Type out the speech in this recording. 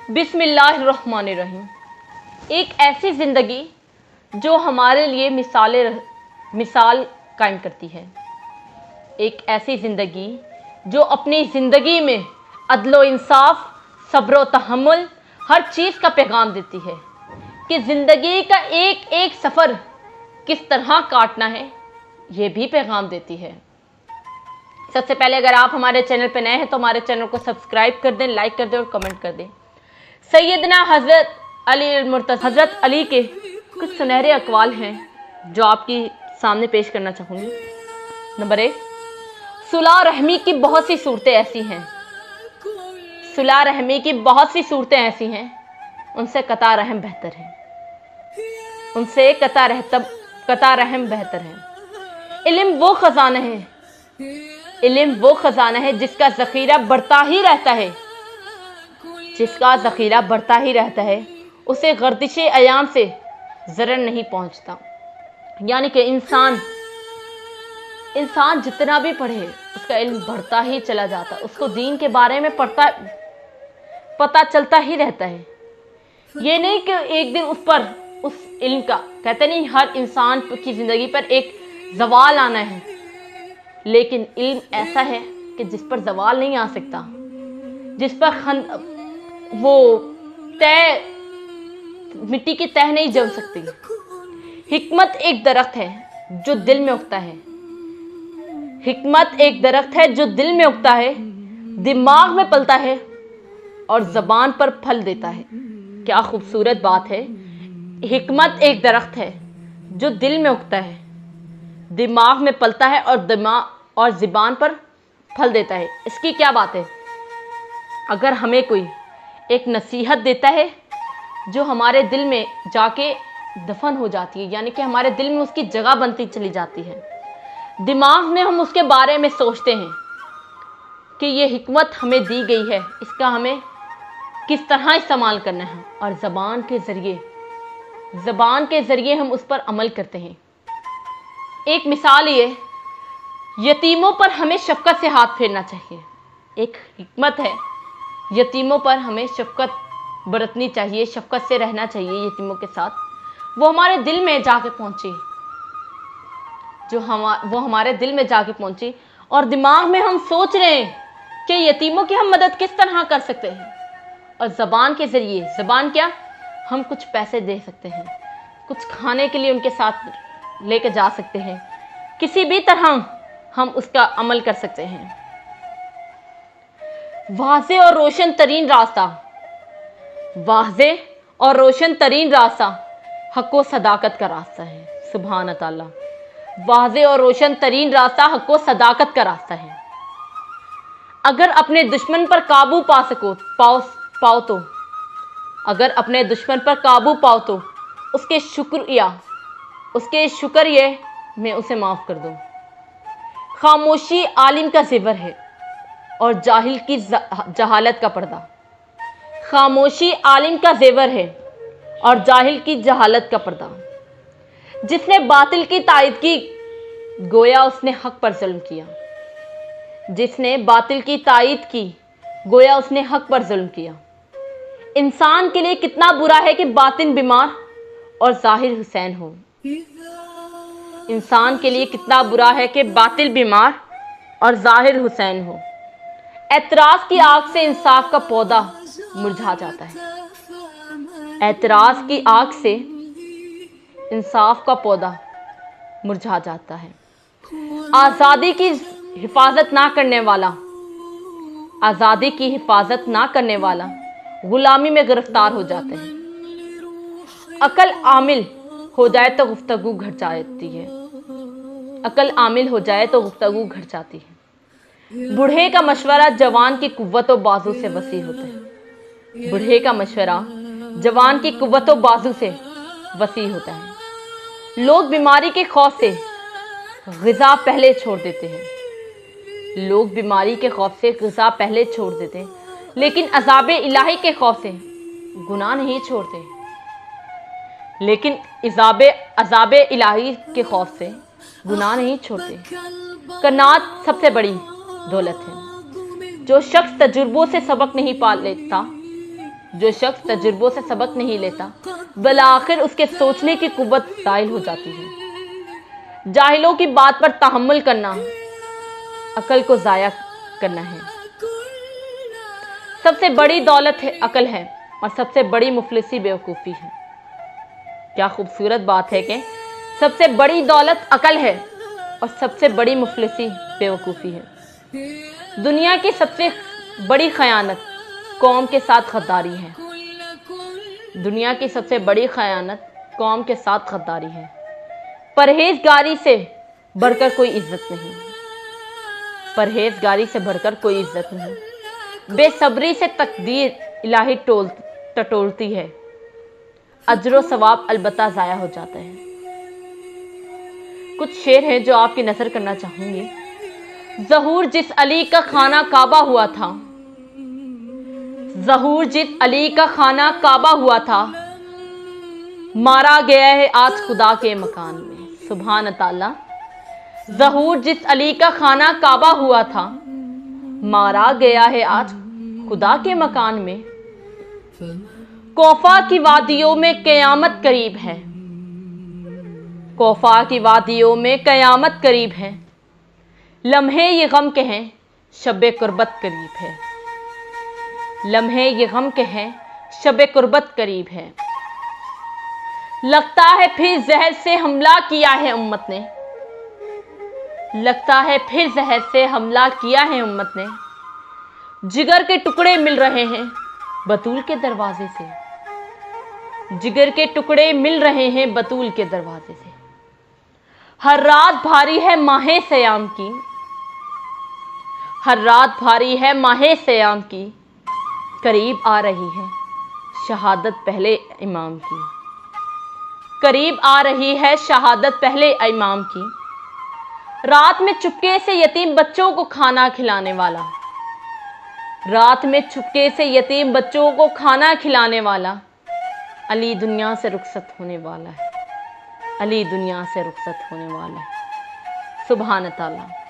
बिस्मिल्लाहिर्रहमानिर्रहीम। एक ऐसी ज़िंदगी जो हमारे लिए मिसाल कायम करती है। एक ऐसी ज़िंदगी जो अपनी ज़िंदगी में अदल व इंसाफ, सब्र व तहम्मुल हर चीज़ का पैगाम देती है कि ज़िंदगी का एक एक सफ़र किस तरह काटना है, ये भी पैगाम देती है। सबसे पहले अगर आप हमारे चैनल पर नए हैं तो हमारे चैनल को सब्सक्राइब कर दें, लाइक कर दें और कमेंट कर दें। सैयदना हज़रत अली के कुछ सुनहरे अक़वाल हैं जो आपकी सामने पेश करना चाहूँगी। नंबर 1, सुलह रहमी की बहुत सी सूरतें ऐसी हैं, सुलह रहमी की बहुत सी सूरतें ऐसी हैं, उनसे कता रहम बेहतर है, उनसे कता रहम बेहतर है। इल्म वो ख़ज़ाना है, इल्म वो ख़ज़ाना है जिसका ज़ख़ीरा बढ़ता ही रहता है, जिसका ज़ख़ीरा बढ़ता ही रहता है, उसे गर्दिश अयाम से ज़रर नहीं पहुँचता। यानी कि इंसान जितना भी पढ़े उसका इल्म बढ़ता ही चला जाता, उसको दीन के बारे में पता चलता ही रहता है। ये नहीं कि एक दिन उस इल्म का, कहते नहीं हर इंसान की ज़िंदगी पर एक ज़वाल आना है, लेकिन इल्म ऐसा है कि जिस पर ज़वाल नहीं आ सकता, जिस पर वो मिट्टी की तह नहीं जम सकती। हिकमत एक दरख्त है जो दिल में उगता है, हिकमत एक दरख्त है जो दिल में उगता है, दिमाग में पलता है और ज़बान पर फल देता है। क्या खूबसूरत बात है। हिकमत एक दरख्त है जो दिल में उगता है, दिमाग में पलता है और ज़बान पर फल देता है। इसकी क्या बात है। अगर हमें कोई एक नसीहत देता है जो हमारे दिल में जाके दफन हो जाती है, यानी कि हमारे दिल में उसकी जगह बनती चली जाती है, दिमाग में हम उसके बारे में सोचते हैं कि ये हिकमत हमें दी गई है, इसका हमें किस तरह इस्तेमाल करना है, और ज़बान के ज़रिए हम उस पर अमल करते हैं। एक मिसाल ये, यतीमों पर हमें शफ़क़त से हाथ फेरना चाहिए। एक हिकमत है, यतीमों पर हमें शफ़क़त बरतनी चाहिए, शफ़क़त से रहना चाहिए यतीमों के साथ। वो हमारे दिल में जाके पहुँची, वो हमारे दिल में जाके पहुँची, और दिमाग में हम सोच रहे हैं कि यतीमों की हम मदद किस तरह कर सकते हैं, और ज़बान के ज़रिए, ज़बान क्या, हम कुछ पैसे दे सकते हैं, कुछ खाने के लिए उनके साथ लेके जा सकते हैं, किसी भी तरह हम उसका अमल कर सकते हैं। वाज़े और रोशन तरीन रास्ता, वाज़े और रोशन तरीन रास्ता हक़ व सदाकत का रास्ता है। सुभान अल्लाह। वाज़े और रोशन तरीन रास्ता हक़ व सदाकत का रास्ता है। अगर अपने दुश्मन पर काबू पाओ तो, अगर अपने दुश्मन पर काबू पाओ तो उसके शुक्रिया में उसे माफ़ कर दो। खामोशी आलिम का ज़ेवर है और जाहिल की जहालत का पर्दा। खामोशी आलिम का ज़ेवर है और जाहिल की जहालत का पर्दा। जिसने बातिल की तायद की, गोया उसने हक पर जुल्म किया। जिसने बातिल की तायद की, गोया उसने हक पर जुल्म किया। इंसान के लिए कितना बुरा है कि बातिन बीमार और ज़ाहिर हुसैन हो। इंसान के लिए कितना बुरा है कि बातिल बीमार और ज़ाहिर हुसैन हो। एतराज़ की आग से इंसाफ का पौधा मुरझा जाता है। एतराज़ की आग से इंसाफ का पौधा मुरझा जाता है। आज़ादी की हिफाजत ना करने वाला, आज़ादी की हिफाजत ना करने वाला गुलामी में गिरफ्तार हो जाते हैं। अकल आमिल हो जाए तो गुफ्तगू घट जाती है, अकल आमिल हो जाए तो गुफ्तगू घट जाती है। बूढ़े का मशवरा जवान की कुव्वत व बाजू से वसी होता है। बूढ़े का मशवरा जवान की कुव्वत व बाजू से वसी होता है। लोग बीमारी के खौफ से ग़िज़ा पहले छोड़ देते हैं, लोग बीमारी के खौफ से ग़िज़ा पहले छोड़ देते हैं, लेकिन अज़ाब इलाही के खौफ से गुनाह नहीं छोड़ते। लेकिन अज़ाब इलाही के खौफ से गुनाह नहीं छोड़ते। कनात सबसे बड़ी दौलत है। जो शख्स तजुर्बों से सबक नहीं पा लेता جو شخص تجربوں سے سبق نہیں لیتا بالآخر اس کے سوچنے کی قوت زائل ہو جاتی ہے۔ جاہلوں کی بات پر تحمل کرنا عقل کو ضائع کرنا ہے۔ سب سے بڑی دولت عقل ہے اور سب سے بڑی مفلسی بیوقوفی ہے۔ کیا خوبصورت بات ہے کہ سب سے بڑی دولت عقل ہے اور سب سے بڑی مفلسی بیوقوفی ہے۔ دنیا کی سب سے بڑی خیانت قوم کے ساتھ غداری ہے۔ دنیا کی سب سے بڑی خیانت قوم کے ساتھ غداری ہے۔ پرہیزگاری سے بڑھ کر کوئی عزت نہیں۔ پرہیزگاری سے بڑھ کر کوئی عزت نہیں۔ بے صبری سے تقدیر الہی ٹٹولتی ہے۔ اجر و ثواب البتہ ضائع ہو جاتا ہے۔ کچھ شعر ہیں جو آپ کی نظر کرنا چاہوں گی۔ ظہور جس علی کا خانہ کعبہ ہوا تھا، ظہور جس علی کا خانہ کعبہ ہوا تھا، مارا گیا ہے آج خدا کے مکان میں۔ سبحان تعالیٰ۔ ظہور جس علی کا خانہ کعبہ ہوا تھا، مارا گیا ہے آج خدا کے مکان میں۔ کوفہ کی وادیوں میں قیامت قریب ہے، کوفہ کی وادیوں میں قیامت قریب ہے۔ لمحے یہ غم کے ہیں شب قربت قریب ہے، لمحے یہ غم کے ہیں شب قربت قریب ہے۔ لگتا ہے پھر زہر سے حملہ کیا ہے امت نے، لگتا ہے پھر زہر سے حملہ کیا ہے امت نے۔ جگر کے ٹکڑے مل رہے ہیں بطول کے دروازے سے، جگر کے ٹکڑے مل رہے ہیں بطول کے دروازے سے۔ ہر رات بھاری ہے ماہ صیام کی، ہر رات بھاری ہے ماہ صیام کی، قریب آ رہی ہے شہادت پہلے امام کی، قریب آ رہی ہے شہادت پہلے امام کی۔ رات میں چپکے سے یتیم بچوں کو کھانا کھلانے والا، رات میں چپکے سے یتیم بچوں کو کھانا کھلانے والا، علی دنیا سے رخصت ہونے والا ہے، علی دنیا سے رخصت ہونے والا ہے۔ سبحان تعالیٰ۔